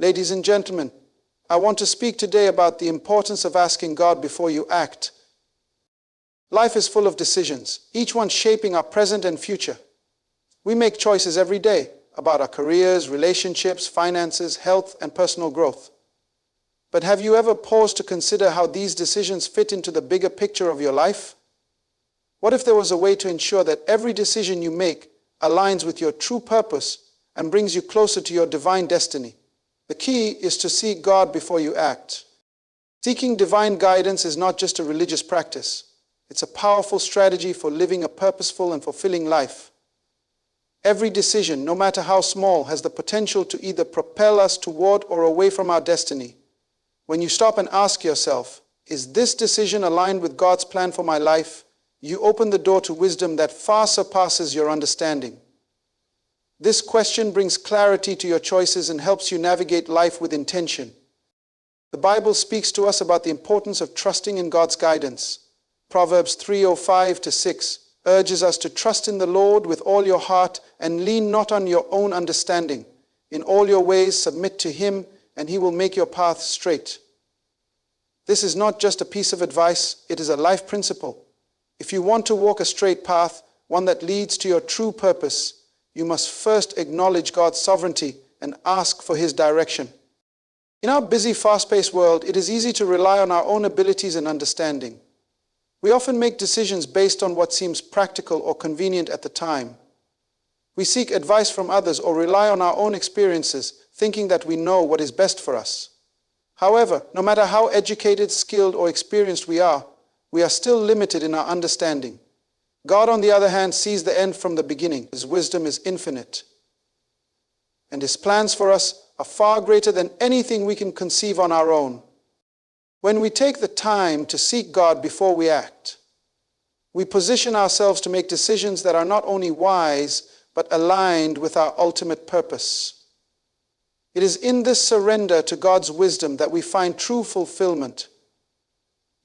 Ladies and gentlemen, I want to speak today about the importance of asking God before you act. Life is full of decisions, each one shaping our present and future. We make choices every day about our careers, relationships, finances, health, and personal growth. But have you ever paused to consider how these decisions fit into the bigger picture of your life? What if there was a way to ensure that every decision you make aligns with your true purpose and brings you closer to your divine destiny? The key is to seek God before you act. Seeking divine guidance is not just a religious practice. It's a powerful strategy for living a purposeful and fulfilling life. Every decision, no matter how small, has the potential to either propel us toward or away from our destiny. When you stop and ask yourself, is this decision aligned with God's plan for my life? You open the door to wisdom that far surpasses your understanding. This question brings clarity to your choices and helps you navigate life with intention. The Bible speaks to us about the importance of trusting in God's guidance. Proverbs 3:5-6 urges us to trust in the Lord with all your heart and lean not on your own understanding. In all your ways submit to Him, and He will make your path straight. This is not just a piece of advice, it is a life principle. If you want to walk a straight path, one that leads to your true purpose, you must first acknowledge God's sovereignty and ask for His direction. In our busy, fast-paced world, it is easy to rely on our own abilities and understanding. We often make decisions based on what seems practical or convenient at the time. We seek advice from others or rely on our own experiences, thinking that we know what is best for us. However, no matter how educated, skilled, or experienced we are still limited in our understanding. God, on the other hand, sees the end from the beginning. His wisdom is infinite, and His plans for us are far greater than anything we can conceive on our own. When we take the time to seek God before we act, we position ourselves to make decisions that are not only wise, but aligned with our ultimate purpose. It is in this surrender to God's wisdom that we find true fulfillment.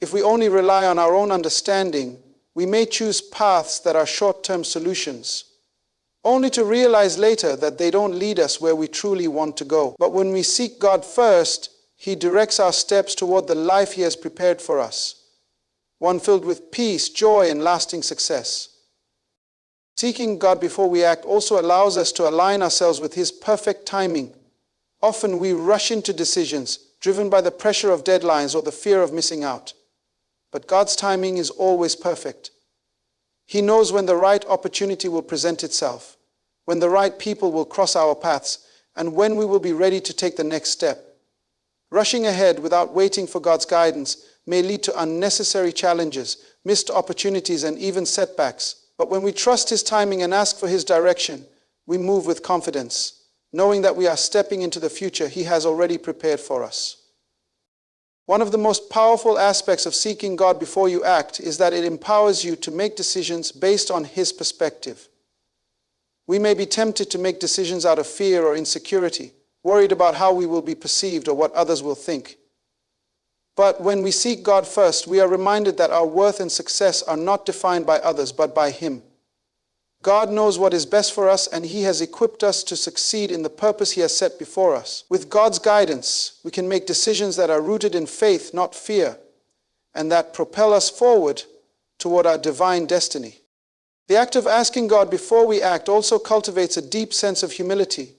If we only rely on our own understanding, we may choose paths that are short-term solutions, only to realize later that they don't lead us where we truly want to go. But when we seek God first, He directs our steps toward the life He has prepared for us, one filled with peace, joy, and lasting success. Seeking God before we act also allows us to align ourselves with His perfect timing. Often we rush into decisions, driven by the pressure of deadlines or the fear of missing out. But God's timing is always perfect. He knows when the right opportunity will present itself, when the right people will cross our paths, and when we will be ready to take the next step. Rushing ahead without waiting for God's guidance may lead to unnecessary challenges, missed opportunities, and even setbacks. But when we trust His timing and ask for His direction, we move with confidence, knowing that we are stepping into the future He has already prepared for us. One of the most powerful aspects of seeking God before you act is that it empowers you to make decisions based on His perspective. We may be tempted to make decisions out of fear or insecurity, worried about how we will be perceived or what others will think. But when we seek God first, we are reminded that our worth and success are not defined by others, but by Him. God knows what is best for us, and He has equipped us to succeed in the purpose He has set before us. With God's guidance, we can make decisions that are rooted in faith, not fear, and that propel us forward toward our divine destiny. The act of asking God before we act also cultivates a deep sense of humility.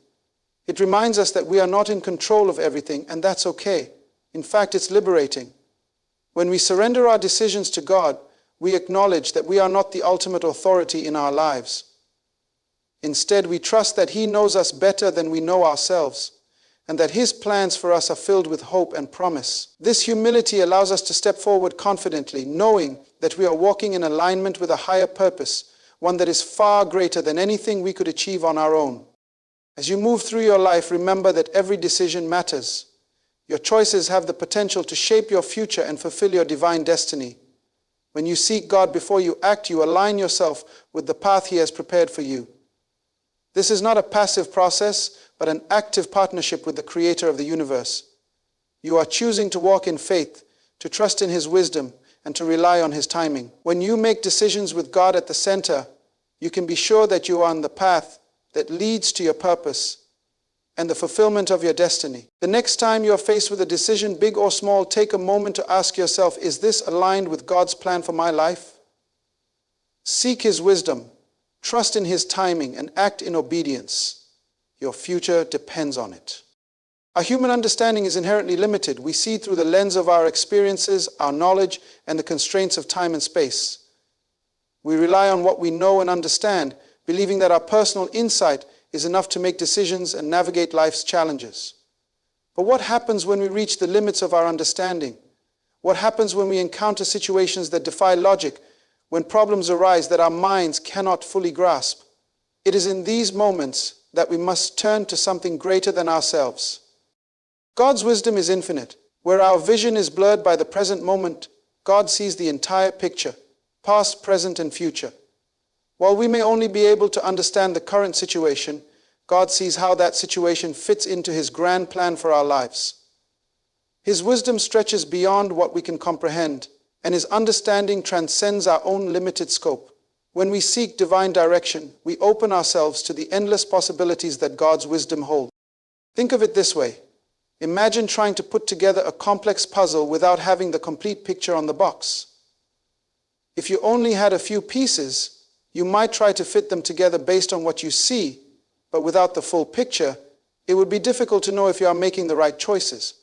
It reminds us that we are not in control of everything, and that's okay. In fact, it's liberating. When we surrender our decisions to God, we acknowledge that we are not the ultimate authority in our lives. Instead, we trust that He knows us better than we know ourselves, and that His plans for us are filled with hope and promise. This humility allows us to step forward confidently, knowing that we are walking in alignment with a higher purpose, one that is far greater than anything we could achieve on our own. As you move through your life, remember that every decision matters. Your choices have the potential to shape your future and fulfill your divine destiny. When you seek God before you act, you align yourself with the path He has prepared for you. This is not a passive process, but an active partnership with the Creator of the universe. You are choosing to walk in faith, to trust in His wisdom, and to rely on His timing. When you make decisions with God at the center, you can be sure that you are on the path that leads to your purpose. and the fulfillment of your destiny. The next time you are faced with a decision, big or small, take a moment to ask yourself, is this aligned with God's plan for my life? Seek His wisdom, trust in His timing, and act in obedience. Your future depends on it. Our human understanding is inherently limited. We see through the lens of our experiences, our knowledge, and the constraints of time and space. We rely on what we know and understand, believing that our personal insight is enough to make decisions and navigate life's challenges. But what happens when we reach the limits of our understanding? What happens when we encounter situations that defy logic, when problems arise that our minds cannot fully grasp? It is in these moments that we must turn to something greater than ourselves. God's wisdom is infinite. Where our vision is blurred by the present moment, God sees the entire picture, past, present, and future. While we may only be able to understand the current situation, God sees how that situation fits into His grand plan for our lives. His wisdom stretches beyond what we can comprehend, and His understanding transcends our own limited scope. When we seek divine direction, we open ourselves to the endless possibilities that God's wisdom holds. Think of it this way. Imagine trying to put together a complex puzzle without having the complete picture on the box. If you only had a few pieces, you might try to fit them together based on what you see, but without the full picture, it would be difficult to know if you are making the right choices.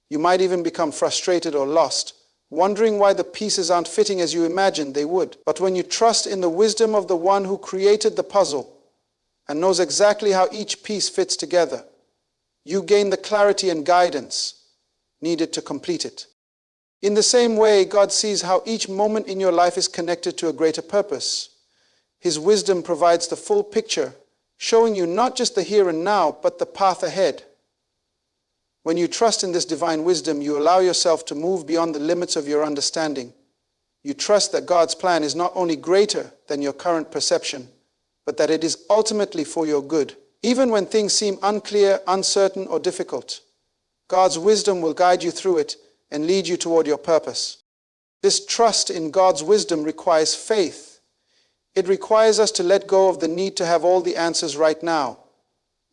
You might even become frustrated or lost, wondering why the pieces aren't fitting as you imagined they would. But when you trust in the wisdom of the one who created the puzzle and knows exactly how each piece fits together, you gain the clarity and guidance needed to complete it. In the same way, God sees how each moment in your life is connected to a greater purpose. His wisdom provides the full picture, showing you not just the here and now, but the path ahead. When you trust in this divine wisdom, you allow yourself to move beyond the limits of your understanding. You trust that God's plan is not only greater than your current perception, but that it is ultimately for your good. Even when things seem unclear, uncertain, or difficult, God's wisdom will guide you through it and lead you toward your purpose. This trust in God's wisdom requires faith. It requires us to let go of the need to have all the answers right now.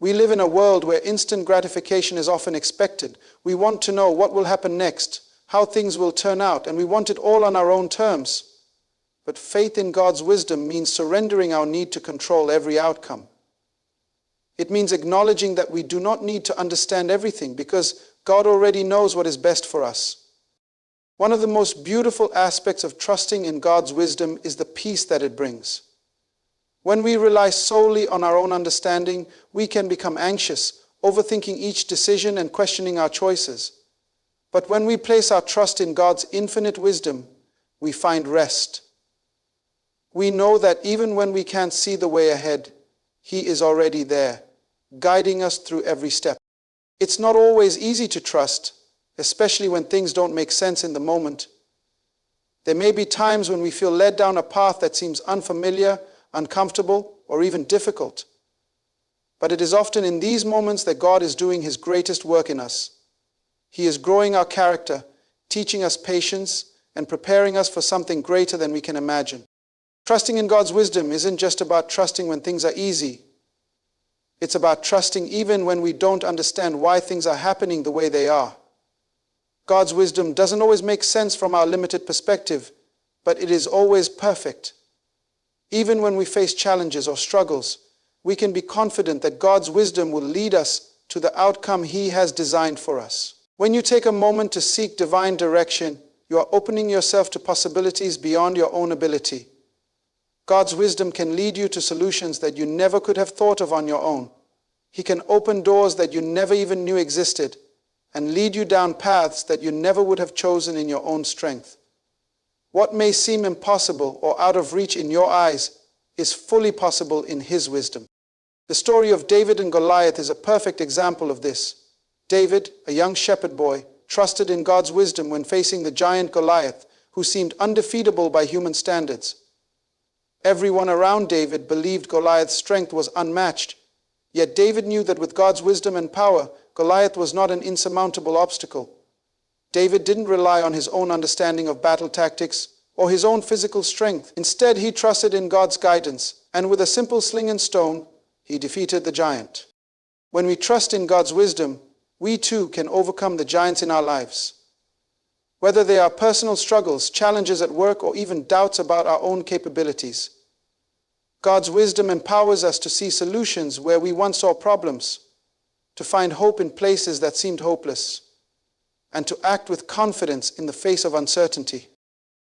We live in a world where instant gratification is often expected. We want to know what will happen next, how things will turn out, and we want it all on our own terms. But faith in God's wisdom means surrendering our need to control every outcome. It means acknowledging that we do not need to understand everything because God already knows what is best for us. One of the most beautiful aspects of trusting in God's wisdom is the peace that it brings. When we rely solely on our own understanding, we can become anxious, overthinking each decision and questioning our choices. But when we place our trust in God's infinite wisdom, we find rest. We know that even when we can't see the way ahead, He is already there, guiding us through every step. It's not always easy to trust, especially when things don't make sense in the moment. There may be times when we feel led down a path that seems unfamiliar, uncomfortable, or even difficult. But it is often in these moments that God is doing His greatest work in us. He is growing our character, teaching us patience, and preparing us for something greater than we can imagine. Trusting in God's wisdom isn't just about trusting when things are easy. It's about trusting even when we don't understand why things are happening the way they are. God's wisdom doesn't always make sense from our limited perspective, but it is always perfect. Even when we face challenges or struggles, we can be confident that God's wisdom will lead us to the outcome He has designed for us. When you take a moment to seek divine direction, you are opening yourself to possibilities beyond your own ability. God's wisdom can lead you to solutions that you never could have thought of on your own. He can open doors that you never even knew existed and lead you down paths that you never would have chosen in your own strength. What may seem impossible or out of reach in your eyes is fully possible in His wisdom. The story of David and Goliath is a perfect example of this. David, a young shepherd boy, trusted in God's wisdom when facing the giant Goliath, who seemed undefeatable by human standards. Everyone around David believed Goliath's strength was unmatched, yet David knew that with God's wisdom and power, Goliath was not an insurmountable obstacle. David didn't rely on his own understanding of battle tactics or his own physical strength. Instead, he trusted in God's guidance, and with a simple sling and stone, he defeated the giant. When we trust in God's wisdom, we too can overcome the giants in our lives. Whether they are personal struggles, challenges at work, or even doubts about our own capabilities, God's wisdom empowers us to see solutions where we once saw problems, to find hope in places that seemed hopeless, and to act with confidence in the face of uncertainty.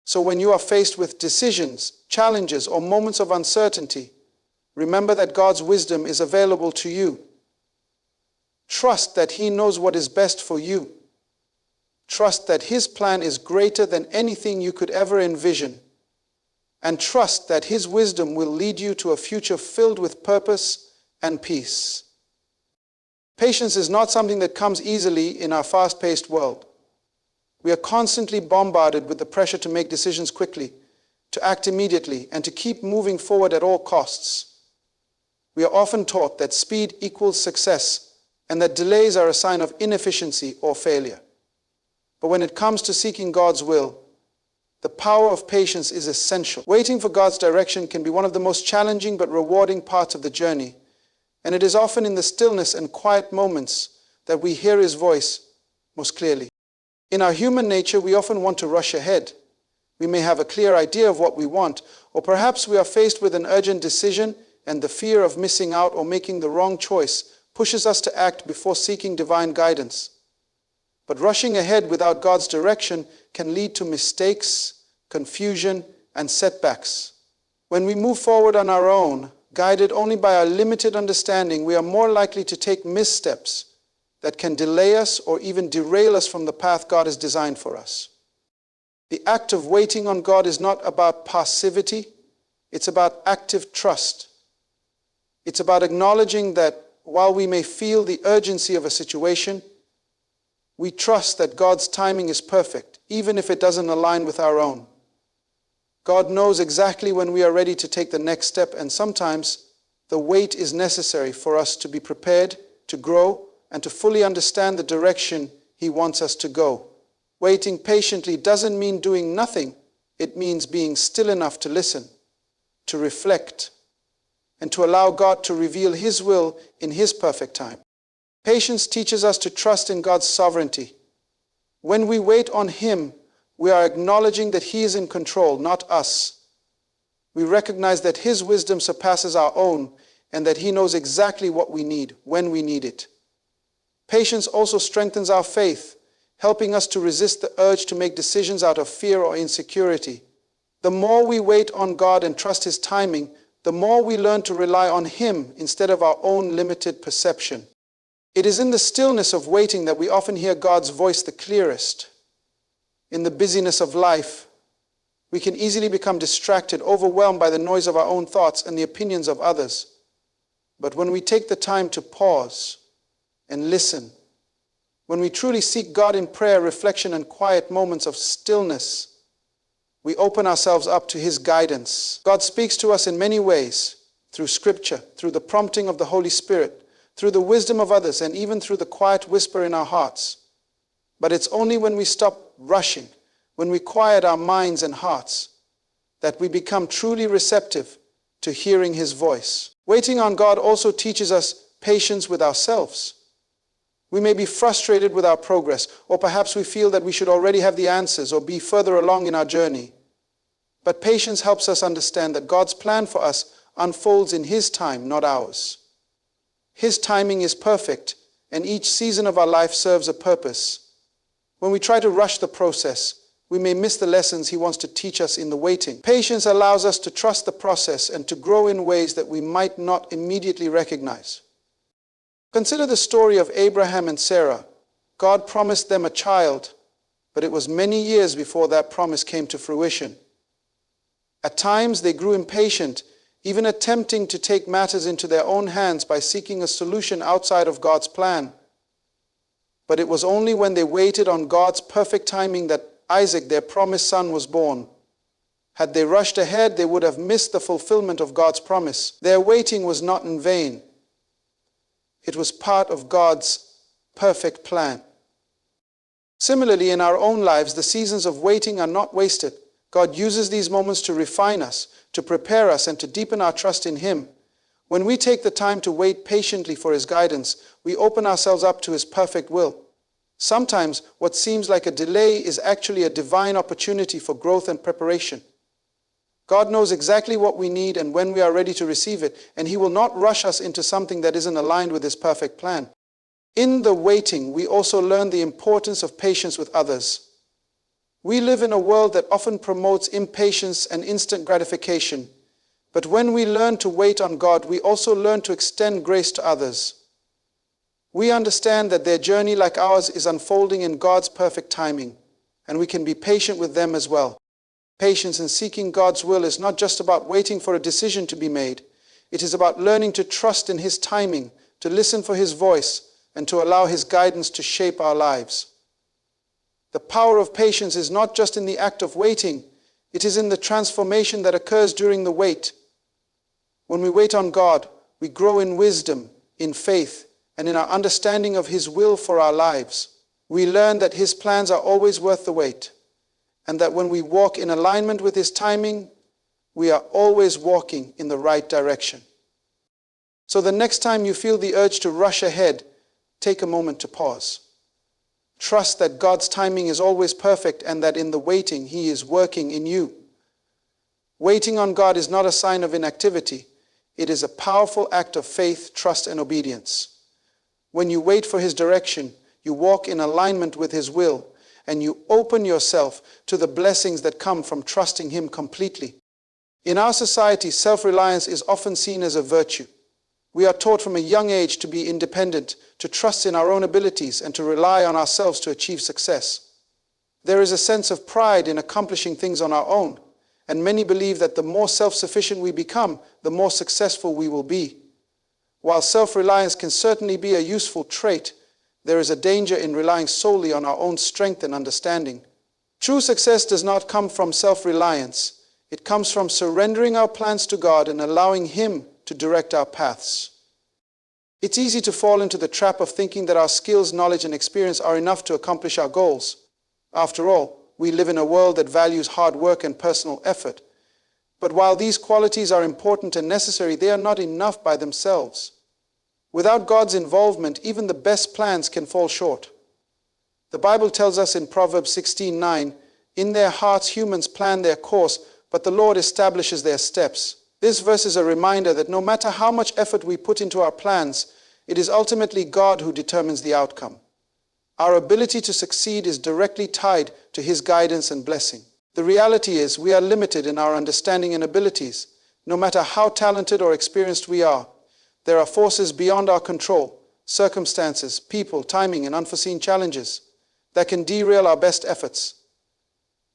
So when you are faced with decisions, challenges, or moments of uncertainty, remember that God's wisdom is available to you. Trust that He knows what is best for you. Trust that His plan is greater than anything you could ever envision. And trust that His wisdom will lead you to a future filled with purpose and peace. Patience is not something that comes easily in our fast-paced world. We are constantly bombarded with the pressure to make decisions quickly, to act immediately, and to keep moving forward at all costs. We are often taught that speed equals success and that delays are a sign of inefficiency or failure. But when it comes to seeking God's will, the power of patience is essential. Waiting for God's direction can be one of the most challenging but rewarding parts of the journey, and it is often in the stillness and quiet moments that we hear His voice most clearly. In our human nature, we often want to rush ahead. We may have a clear idea of what we want, or perhaps we are faced with an urgent decision, and the fear of missing out or making the wrong choice pushes us to act before seeking divine guidance. But rushing ahead without God's direction can lead to mistakes, confusion, and setbacks. When we move forward on our own, guided only by our limited understanding, we are more likely to take missteps that can delay us or even derail us from the path God has designed for us. The act of waiting on God is not about passivity, it's about active trust. It's about acknowledging that while we may feel the urgency of a situation, we trust that God's timing is perfect, even if it doesn't align with our own. God knows exactly when we are ready to take the next step, and sometimes the wait is necessary for us to be prepared, to grow, and to fully understand the direction He wants us to go. Waiting patiently doesn't mean doing nothing. It means being still enough to listen, to reflect, and to allow God to reveal His will in His perfect time. Patience teaches us to trust in God's sovereignty. When we wait on Him, we are acknowledging that He is in control, not us. We recognize that His wisdom surpasses our own and that He knows exactly what we need, when we need it. Patience also strengthens our faith, helping us to resist the urge to make decisions out of fear or insecurity. The more we wait on God and trust His timing, the more we learn to rely on Him instead of our own limited perception. It is in the stillness of waiting that we often hear God's voice the clearest. In the busyness of life, we can easily become distracted, overwhelmed by the noise of our own thoughts and the opinions of others. But when we take the time to pause and listen, when we truly seek God in prayer, reflection, and quiet moments of stillness, we open ourselves up to His guidance. God speaks to us in many ways, through Scripture, through the prompting of the Holy Spirit, through the wisdom of others, and even through the quiet whisper in our hearts. But it's only when we stop rushing, when we quiet our minds and hearts, that we become truly receptive to hearing His voice. Waiting on God also teaches us patience with ourselves. We may be frustrated with our progress, or perhaps we feel that we should already have the answers or be further along in our journey. But patience helps us understand that God's plan for us unfolds in His time, not ours. His timing is perfect, and each season of our life serves a purpose. When we try to rush the process, we may miss the lessons He wants to teach us in the waiting. Patience allows us to trust the process and to grow in ways that we might not immediately recognize. Consider the story of Abraham and Sarah. God promised them a child, but it was many years before that promise came to fruition. At times they grew impatient, even attempting to take matters into their own hands by seeking a solution outside of God's plan. But it was only when they waited on God's perfect timing that Isaac, their promised son, was born. Had they rushed ahead, they would have missed the fulfillment of God's promise. Their waiting was not in vain. It was part of God's perfect plan. Similarly, in our own lives, the seasons of waiting are not wasted. God uses these moments to refine us, to prepare us, and to deepen our trust in Him. When we take the time to wait patiently for His guidance, we open ourselves up to His perfect will. Sometimes what seems like a delay is actually a divine opportunity for growth and preparation. God knows exactly what we need and when we are ready to receive it, and He will not rush us into something that isn't aligned with His perfect plan. In the waiting, we also learn the importance of patience with others. We live in a world that often promotes impatience and instant gratification. But when we learn to wait on God, we also learn to extend grace to others. We understand that their journey, like ours, is unfolding in God's perfect timing, and we can be patient with them as well. Patience in seeking God's will is not just about waiting for a decision to be made. It is about learning to trust in His timing, to listen for His voice, and to allow His guidance to shape our lives. The power of patience is not just in the act of waiting, it is in the transformation that occurs during the wait. When we wait on God, we grow in wisdom, in faith, and in our understanding of His will for our lives. We learn that His plans are always worth the wait, and that when we walk in alignment with His timing, we are always walking in the right direction. So the next time you feel the urge to rush ahead, take a moment to pause. Trust that God's timing is always perfect and that in the waiting, He is working in you. Waiting on God is not a sign of inactivity. It is a powerful act of faith, trust, and obedience. When you wait for His direction, you walk in alignment with His will, and you open yourself to the blessings that come from trusting Him completely. In our society, self-reliance is often seen as a virtue. We are taught from a young age to be independent, to trust in our own abilities, and to rely on ourselves to achieve success. There is a sense of pride in accomplishing things on our own, and many believe that the more self-sufficient we become, the more successful we will be. While self-reliance can certainly be a useful trait, there is a danger in relying solely on our own strength and understanding. True success does not come from self-reliance. It comes from surrendering our plans to God and allowing Him to direct our paths. It's easy to fall into the trap of thinking that our skills, knowledge, and experience are enough to accomplish our goals. After all, we live in a world that values hard work and personal effort. But while these qualities are important and necessary, they are not enough by themselves. Without God's involvement, even the best plans can fall short. The Bible tells us in Proverbs 16:9, "In their hearts humans plan their course, but the Lord establishes their steps." This verse is a reminder that no matter how much effort we put into our plans, it is ultimately God who determines the outcome. Our ability to succeed is directly tied to His guidance and blessing. The reality is we are limited in our understanding and abilities. No matter how talented or experienced we are, there are forces beyond our control, circumstances, people, timing, and unforeseen challenges that can derail our best efforts.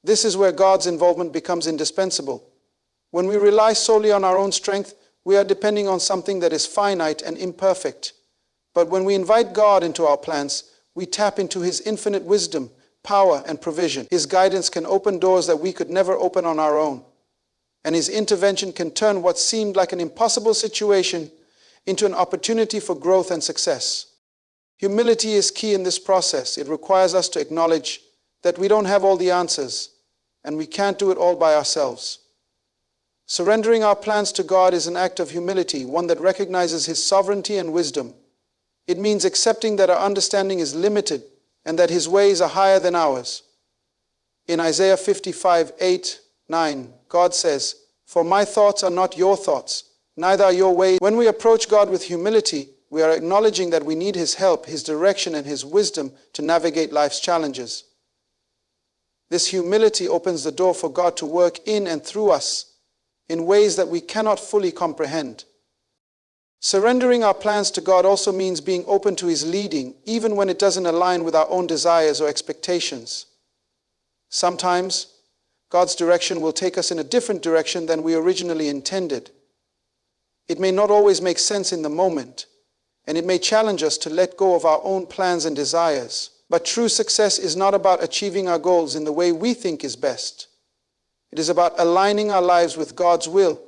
This is where God's involvement becomes indispensable. When we rely solely on our own strength, we are depending on something that is finite and imperfect. But when we invite God into our plans, we tap into His infinite wisdom, power, and provision. His guidance can open doors that we could never open on our own. And His intervention can turn what seemed like an impossible situation into an opportunity for growth and success. Humility is key in this process. It requires us to acknowledge that we don't have all the answers, and we can't do it all by ourselves. Surrendering our plans to God is an act of humility, one that recognizes His sovereignty and wisdom. It means accepting that our understanding is limited and that His ways are higher than ours. In Isaiah 55:8-9, God says, "For my thoughts are not your thoughts, neither are your ways." When we approach God with humility, we are acknowledging that we need His help, His direction, and His wisdom to navigate life's challenges. This humility opens the door for God to work in and through us in ways that we cannot fully comprehend. Surrendering our plans to God also means being open to His leading, even when it doesn't align with our own desires or expectations. Sometimes, God's direction will take us in a different direction than we originally intended. It may not always make sense in the moment, and it may challenge us to let go of our own plans and desires. But true success is not about achieving our goals in the way we think is best. It is about aligning our lives with God's will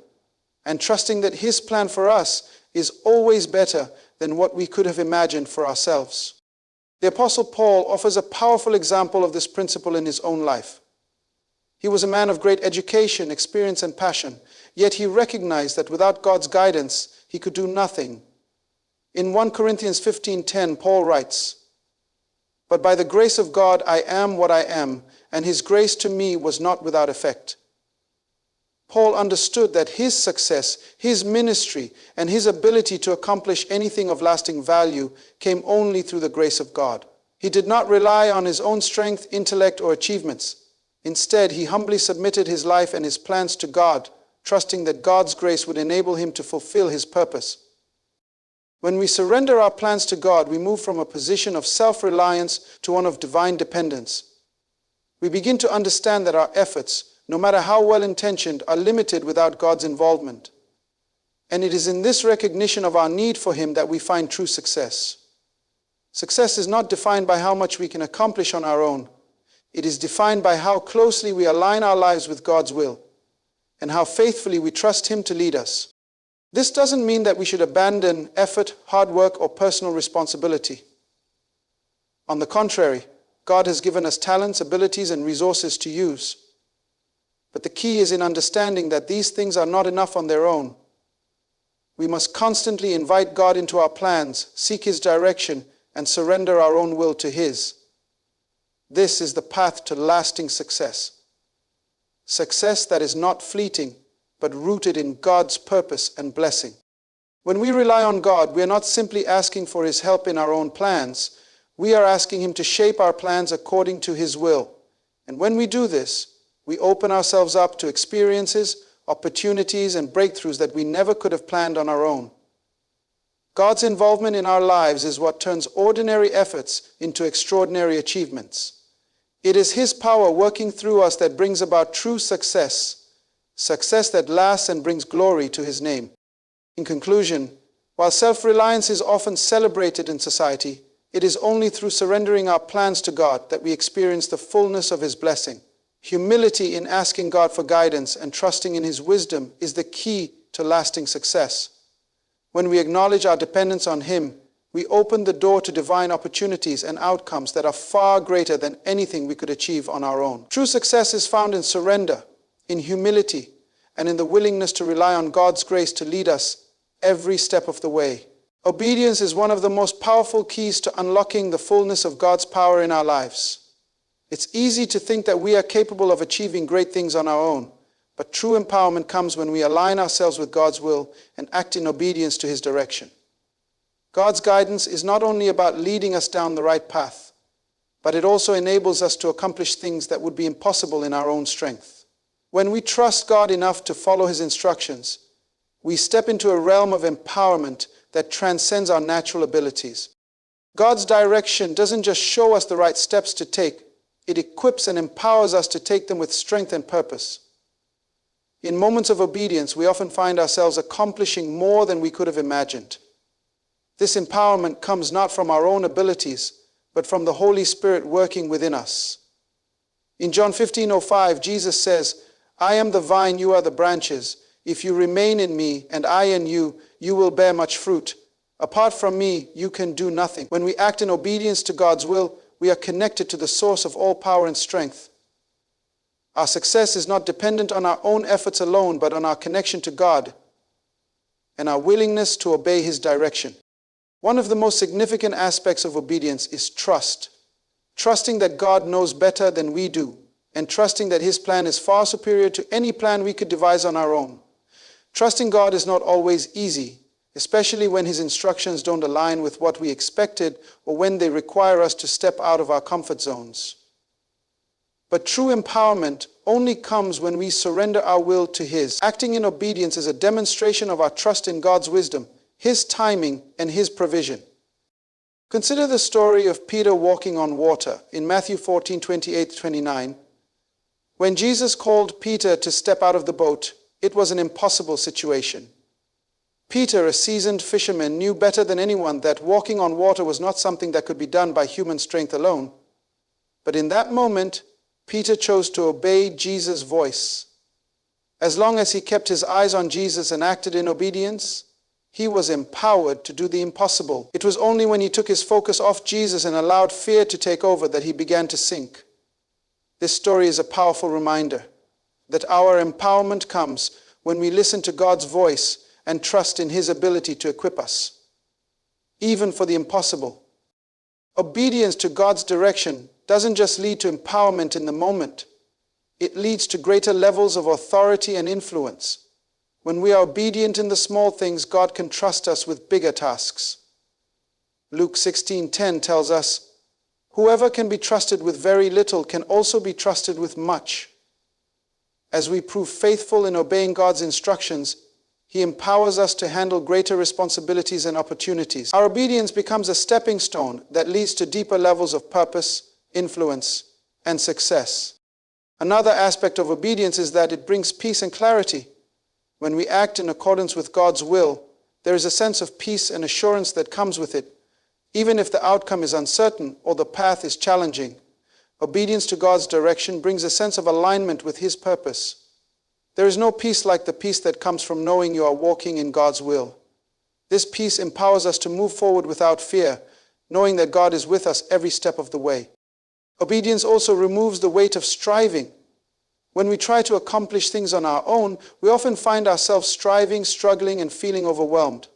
and trusting that His plan for us is always better than what we could have imagined for ourselves. The Apostle Paul offers a powerful example of this principle in his own life. He was a man of great education, experience, and passion, yet he recognized that without God's guidance, he could do nothing. In 1 Corinthians 15:10, Paul writes, "But by the grace of God I am what I am, and his grace to me was not without effect." Paul understood that his success, his ministry, and his ability to accomplish anything of lasting value came only through the grace of God. He did not rely on his own strength, intellect, or achievements. Instead, he humbly submitted his life and his plans to God, trusting that God's grace would enable him to fulfill his purpose. When we surrender our plans to God, we move from a position of self-reliance to one of divine dependence. We begin to understand that our efforts, no matter how well-intentioned, are limited without God's involvement. And it is in this recognition of our need for Him that we find true success. Success is not defined by how much we can accomplish on our own. It is defined by how closely we align our lives with God's will and how faithfully we trust Him to lead us. This doesn't mean that we should abandon effort, hard work, or personal responsibility. On the contrary, God has given us talents, abilities, and resources to use. But the key is in understanding that these things are not enough on their own. We must constantly invite God into our plans, seek His direction, and surrender our own will to His. This is the path to lasting success. Success that is not fleeting, but rooted in God's purpose and blessing. When we rely on God, we are not simply asking for His help in our own plans. We are asking Him to shape our plans according to His will. And when we do this, we open ourselves up to experiences, opportunities, and breakthroughs that we never could have planned on our own. God's involvement in our lives is what turns ordinary efforts into extraordinary achievements. It is His power working through us that brings about true success, success that lasts and brings glory to His name. In conclusion, while self-reliance is often celebrated in society, it is only through surrendering our plans to God that we experience the fullness of His blessing. Humility in asking God for guidance and trusting in His wisdom is the key to lasting success. When we acknowledge our dependence on Him, we open the door to divine opportunities and outcomes that are far greater than anything we could achieve on our own. True success is found in surrender, in humility, and in the willingness to rely on God's grace to lead us every step of the way. Obedience is one of the most powerful keys to unlocking the fullness of God's power in our lives. It's easy to think that we are capable of achieving great things on our own, but true empowerment comes when we align ourselves with God's will and act in obedience to His direction. God's guidance is not only about leading us down the right path, but it also enables us to accomplish things that would be impossible in our own strength. When we trust God enough to follow His instructions, we step into a realm of empowerment that transcends our natural abilities. God's direction doesn't just show us the right steps to take, it equips and empowers us to take them with strength and purpose. In moments of obedience, we often find ourselves accomplishing more than we could have imagined. This empowerment comes not from our own abilities, but from the Holy Spirit working within us. In John 15:05, Jesus says, "I am the vine, you are the branches. If you remain in me and I in you, you will bear much fruit. Apart from me, you can do nothing." When we act in obedience to God's will, we are connected to the source of all power and strength. Our success is not dependent on our own efforts alone, but on our connection to God and our willingness to obey His direction. One of the most significant aspects of obedience is trust. Trusting that God knows better than we do, and trusting that His plan is far superior to any plan we could devise on our own. Trusting God is not always easy, especially when His instructions don't align with what we expected or when they require us to step out of our comfort zones. But true empowerment only comes when we surrender our will to His. Acting in obedience is a demonstration of our trust in God's wisdom, His timing, and His provision. Consider the story of Peter walking on water in Matthew 14:28-29. When Jesus called Peter to step out of the boat, it was an impossible situation. Peter, a seasoned fisherman, knew better than anyone that walking on water was not something that could be done by human strength alone. But in that moment, Peter chose to obey Jesus' voice. As long as he kept his eyes on Jesus and acted in obedience, he was empowered to do the impossible. It was only when he took his focus off Jesus and allowed fear to take over that he began to sink. This story is a powerful reminder that our empowerment comes when we listen to God's voice and trust in His ability to equip us, even for the impossible. Obedience to God's direction doesn't just lead to empowerment in the moment. It leads to greater levels of authority and influence. When we are obedient in the small things, God can trust us with bigger tasks. Luke 16:10 tells us, "Whoever can be trusted with very little can also be trusted with much." As we prove faithful in obeying God's instructions, He empowers us to handle greater responsibilities and opportunities. Our obedience becomes a stepping stone that leads to deeper levels of purpose, influence, and success. Another aspect of obedience is that it brings peace and clarity. When we act in accordance with God's will, there is a sense of peace and assurance that comes with it, even if the outcome is uncertain or the path is challenging. Obedience to God's direction brings a sense of alignment with His purpose. There is no peace like the peace that comes from knowing you are walking in God's will. This peace empowers us to move forward without fear, knowing that God is with us every step of the way. Obedience also removes the weight of striving. When we try to accomplish things on our own, we often find ourselves striving, struggling, and feeling overwhelmed.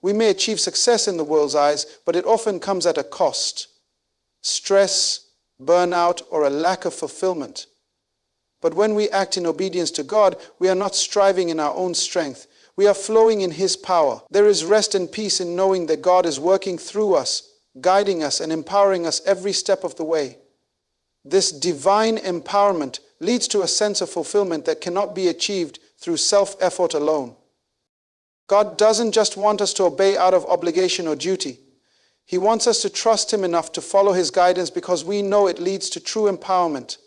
We may achieve success in the world's eyes, but it often comes at a cost: stress, burnout, or a lack of fulfillment. But when we act in obedience to God, we are not striving in our own strength. We are flowing in His power. There is rest and peace in knowing that God is working through us, guiding us, and empowering us every step of the way. This divine empowerment leads to a sense of fulfillment that cannot be achieved through self-effort alone. God doesn't just want us to obey out of obligation or duty. He wants us to trust Him enough to follow His guidance because we know it leads to true empowerment.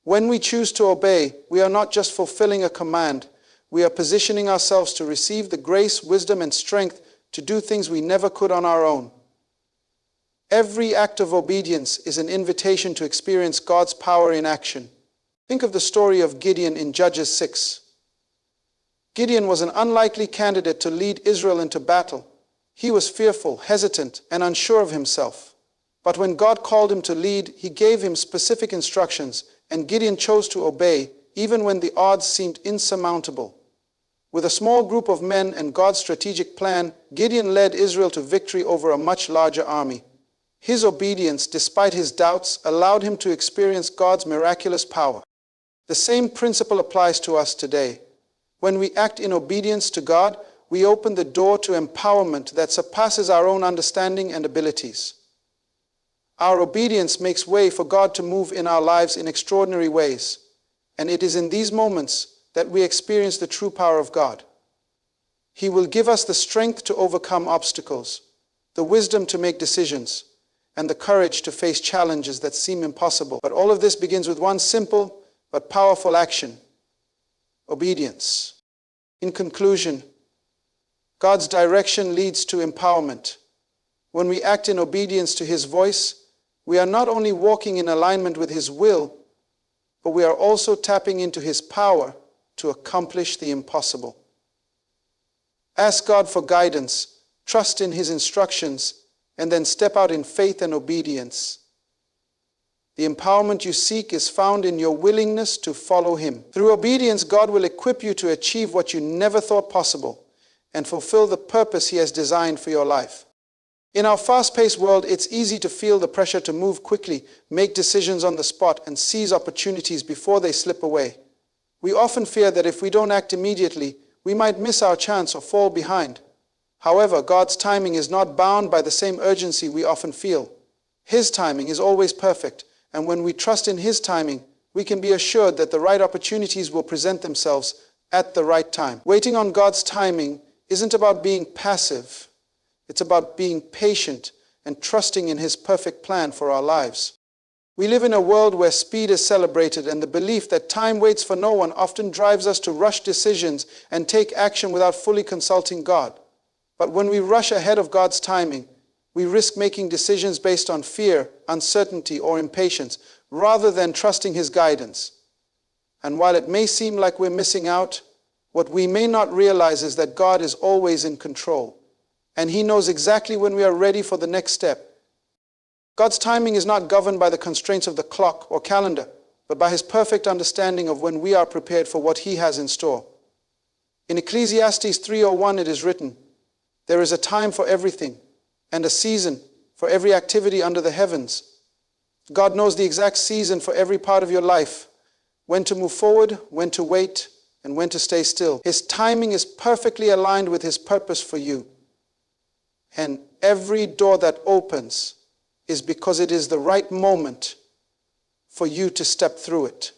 When we choose to obey, we are not just fulfilling a command. We are positioning ourselves to receive the grace, wisdom, and strength to do things we never could on our own. Every act of obedience is an invitation to experience God's power in action. Think of the story of Gideon in Judges 6. Gideon was an unlikely candidate to lead Israel into battle. He was fearful, hesitant, and unsure of himself. But when God called him to lead, He gave him specific instructions, and Gideon chose to obey, even when the odds seemed insurmountable. With a small group of men and God's strategic plan, Gideon led Israel to victory over a much larger army. His obedience, despite his doubts, allowed him to experience God's miraculous power. The same principle applies to us today. When we act in obedience to God, we open the door to empowerment that surpasses our own understanding and abilities. Our obedience makes way for God to move in our lives in extraordinary ways, and it is in these moments that we experience the true power of God. He will give us the strength to overcome obstacles, the wisdom to make decisions, and the courage to face challenges that seem impossible. But all of this begins with one simple but powerful action: obedience. In conclusion, God's direction leads to empowerment. When we act in obedience to His voice, we are not only walking in alignment with His will, but we are also tapping into His power to accomplish the impossible. Ask God for guidance, trust in His instructions, and then step out in faith and obedience. The empowerment you seek is found in your willingness to follow Him. Through obedience, God will equip you to achieve what you never thought possible and fulfill the purpose He has designed for your life. In our fast-paced world, it's easy to feel the pressure to move quickly, make decisions on the spot, and seize opportunities before they slip away. We often fear that if we don't act immediately, we might miss our chance or fall behind. However, God's timing is not bound by the same urgency we often feel. His timing is always perfect, and when we trust in His timing, we can be assured that the right opportunities will present themselves at the right time. Waiting on God's timing isn't about being passive. It's about being patient and trusting in His perfect plan for our lives. We live in a world where speed is celebrated, and the belief that time waits for no one often drives us to rush decisions and take action without fully consulting God. But when we rush ahead of God's timing, we risk making decisions based on fear, uncertainty, or impatience, rather than trusting His guidance. And while it may seem like we're missing out, what we may not realize is that God is always in control, and He knows exactly when we are ready for the next step. God's timing is not governed by the constraints of the clock or calendar, but by His perfect understanding of when we are prepared for what He has in store. In Ecclesiastes 3:01 it is written, "There is a time for everything, and a season for every activity under the heavens." God knows the exact season for every part of your life, when to move forward, when to wait, and when to stay still. His timing is perfectly aligned with His purpose for you. And every door that opens is because it is the right moment for you to step through it.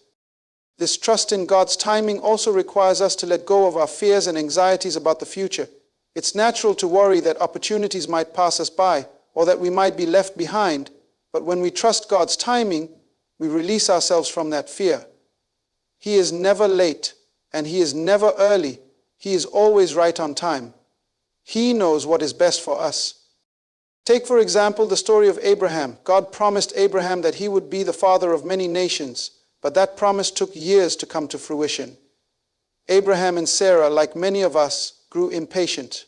This trust in God's timing also requires us to let go of our fears and anxieties about the future. It's natural to worry that opportunities might pass us by or that we might be left behind, but when we trust God's timing, we release ourselves from that fear. He is never late and He is never early. He is always right on time. He knows what is best for us. Take, for example, the story of Abraham. God promised Abraham that he would be the father of many nations, but that promise took years to come to fruition. Abraham and Sarah, like many of us, grew impatient.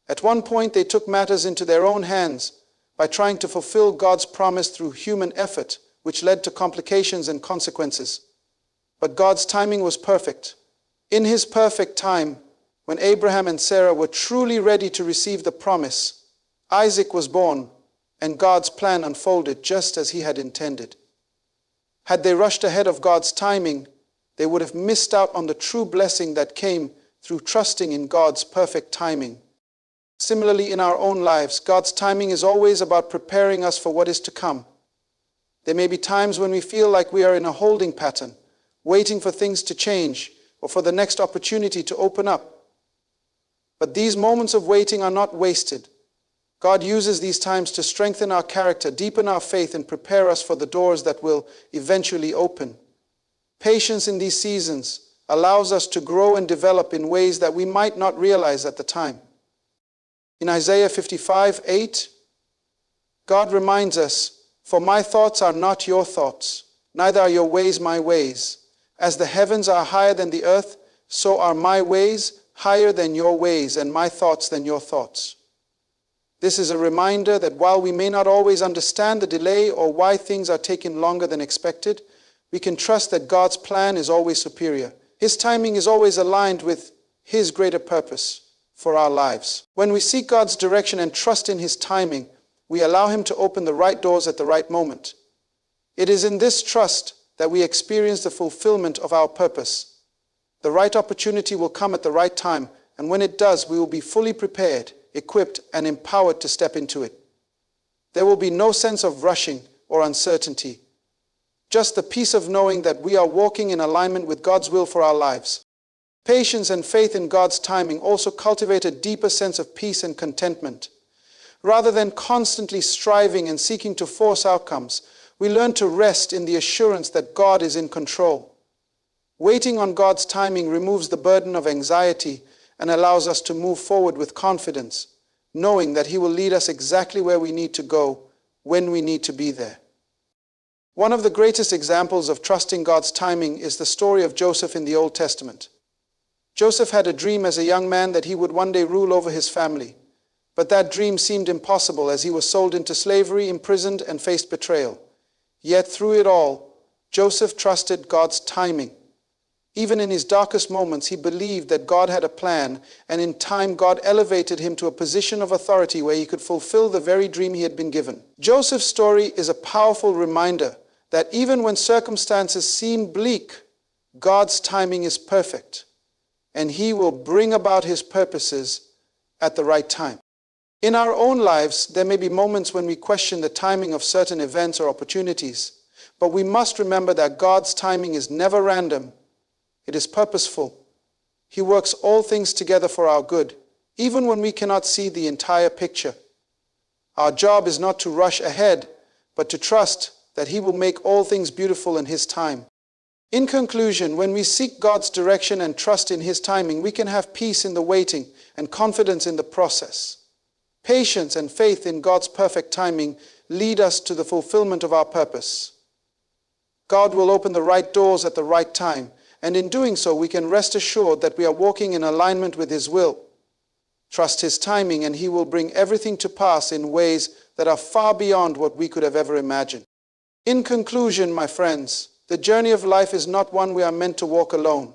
At one point, they took matters into their own hands by trying to fulfill God's promise through human effort, which led to complications and consequences. But God's timing was perfect. In His perfect time, when Abraham and Sarah were truly ready to receive the promise, Isaac was born, and God's plan unfolded just as He had intended. Had they rushed ahead of God's timing, they would have missed out on the true blessing that came through trusting in God's perfect timing. Similarly, in our own lives, God's timing is always about preparing us for what is to come. There may be times when we feel like we are in a holding pattern, waiting for things to change or for the next opportunity to open up. But these moments of waiting are not wasted. God uses these times to strengthen our character, deepen our faith, and prepare us for the doors that will eventually open. Patience in these seasons allows us to grow and develop in ways that we might not realize at the time. In Isaiah 55:8, God reminds us, "For my thoughts are not your thoughts, neither are your ways my ways. As the heavens are higher than the earth, so are my ways higher than your ways, and my thoughts than your thoughts." This is a reminder that while we may not always understand the delay or why things are taking longer than expected, we can trust that God's plan is always superior. His timing is always aligned with His greater purpose for our lives. When we seek God's direction and trust in His timing, we allow Him to open the right doors at the right moment. It is in this trust that we experience the fulfillment of our purpose. The right opportunity will come at the right time, and when it does, we will be fully prepared, equipped, and empowered to step into it. There will be no sense of rushing or uncertainty, just the peace of knowing that we are walking in alignment with God's will for our lives. Patience and faith in God's timing also cultivate a deeper sense of peace and contentment. Rather than constantly striving and seeking to force outcomes, we learn to rest in the assurance that God is in control. Waiting on God's timing removes the burden of anxiety and allows us to move forward with confidence, knowing that He will lead us exactly where we need to go, when we need to be there. One of the greatest examples of trusting God's timing is the story of Joseph in the Old Testament. Joseph had a dream as a young man that he would one day rule over his family, but that dream seemed impossible as he was sold into slavery, imprisoned, and faced betrayal. Yet through it all, Joseph trusted God's timing. Even in his darkest moments, he believed that God had a plan, and in time God elevated him to a position of authority where he could fulfill the very dream he had been given. Joseph's story is a powerful reminder that even when circumstances seem bleak, God's timing is perfect, and He will bring about His purposes at the right time. In our own lives, there may be moments when we question the timing of certain events or opportunities, but we must remember that God's timing is never random. It is purposeful. He works all things together for our good, even when we cannot see the entire picture. Our job is not to rush ahead, but to trust that He will make all things beautiful in His time. In conclusion, when we seek God's direction and trust in His timing, we can have peace in the waiting and confidence in the process. Patience and faith in God's perfect timing lead us to the fulfillment of our purpose. God will open the right doors at the right time, and in doing so, we can rest assured that we are walking in alignment with His will. Trust His timing, and He will bring everything to pass in ways that are far beyond what we could have ever imagined. In conclusion, my friends, the journey of life is not one we are meant to walk alone.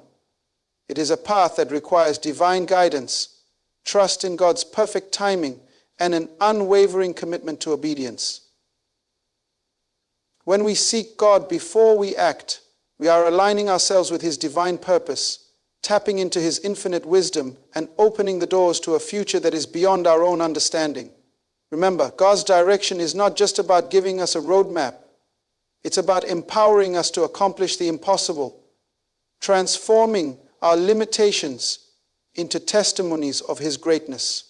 It is a path that requires divine guidance, trust in God's perfect timing, and an unwavering commitment to obedience. When we seek God before we act, we are aligning ourselves with His divine purpose, tapping into His infinite wisdom, and opening the doors to a future that is beyond our own understanding. Remember, God's direction is not just about giving us a roadmap. It's about empowering us to accomplish the impossible, transforming our limitations into testimonies of His greatness.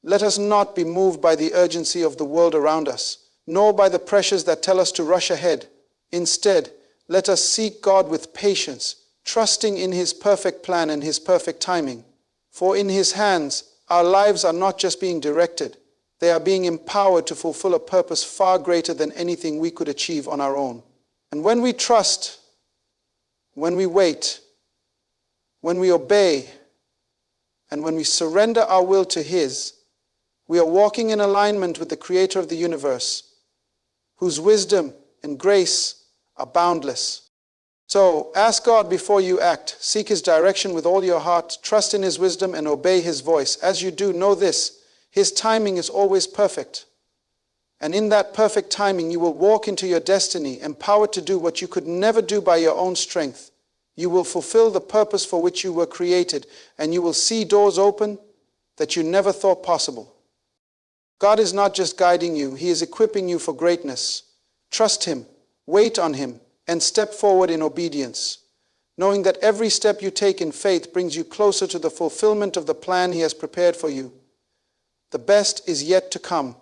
Let us not be moved by the urgency of the world around us, nor by the pressures that tell us to rush ahead. Instead, let us seek God with patience, trusting in His perfect plan and His perfect timing. For in His hands, our lives are not just being directed, they are being empowered to fulfill a purpose far greater than anything we could achieve on our own. And when we trust, when we wait, when we obey, and when we surrender our will to His, we are walking in alignment with the Creator of the universe, whose wisdom and grace are boundless. So, ask God before you act. Seek His direction with all your heart. Trust in His wisdom and obey His voice. As you do, know this: His timing is always perfect. And in that perfect timing, you will walk into your destiny, empowered to do what you could never do by your own strength. You will fulfill the purpose for which you were created, and you will see doors open that you never thought possible. God is not just guiding you, He is equipping you for greatness. Trust Him, wait on Him, and step forward in obedience, knowing that every step you take in faith brings you closer to the fulfillment of the plan He has prepared for you. The best is yet to come.